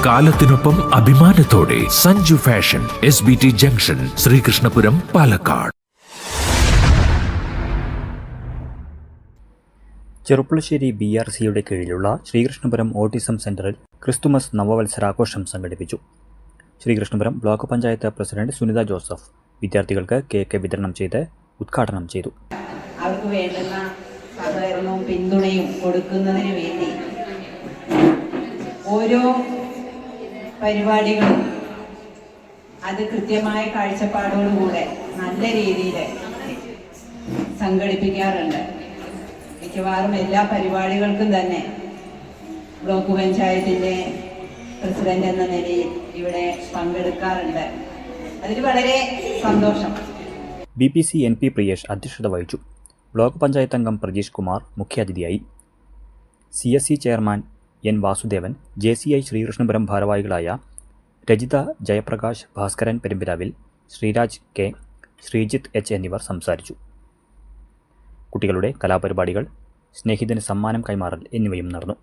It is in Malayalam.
കാലത്തിനൊപ്പം അഭിമാനത്തോടെ Sanju fashion, SBT junction, Sreekrishnapuram, Palakkad. Cherpulassery BRCയുടെ കീഴിലുള്ള ശ്രീകൃഷ്ണപുരം ഓട്ടിസം സെന്ററിൽ ക്രിസ്തുമസ് നവവത്സരാഘോഷം സംഘടിപ്പിച്ചു. ശ്രീകൃഷ്ണപുരം ബ്ലോക്ക് പഞ്ചായത്ത് പ്രസിഡന്റ് സുനിത ജോസഫ് വിദ്യാർത്ഥികൾക്ക് കേക്ക് വിതരണം ചെയ്ത് ഉദ്ഘാടനം ചെയ്തു. അവർക്ക് വേണ്ടുന്ന സഹകരണവും പിന്തുണയും കൊടുക്കുന്നതിന് വേണ്ടി ഓരോ പരിപാടികളും അത് കൃത്യമായ കാഴ്ചപ്പാടോടുകൂടെ നല്ല രീതിയിൽ സംഘടിപ്പിക്കാറുണ്ട്. മിക്കവാറും എല്ലാ പരിപാടികൾക്കും തന്നെ ബ്ലോക്ക് പഞ്ചായത്തിൻ്റെ പ്രസിഡന്റ് എന്ന നിലയിൽ ഇവിടെ പങ്കെടുക്കാറുണ്ട്. അതിൽ വളരെ സന്തോഷം. BPC NP പ്രിയേഷ് അധ്യക്ഷത വഹിച്ചു. ബ്ലോക്ക് പഞ്ചായത്ത് അംഗം പ്രജീഷ് കുമാർ മുഖ്യാതിഥിയായി. CSC chairman N Vasudevan, JCI Sreekrishnapuram ഭാരവാഹികളായ രജിത, ജയപ്രകാശ്, ഭാസ്കരൻ പെരുമ്പിലാവിൽ, ശ്രീരാജ് K, ശ്രീജിത്ത് H എന്നിവർ സംസാരിച്ചു. കുട്ടികളുടെ കലാപരിപാടികൾ, സ്നേഹിതന് സമ്മാനം കൈമാറൽ എന്നിവയും നടന്നു.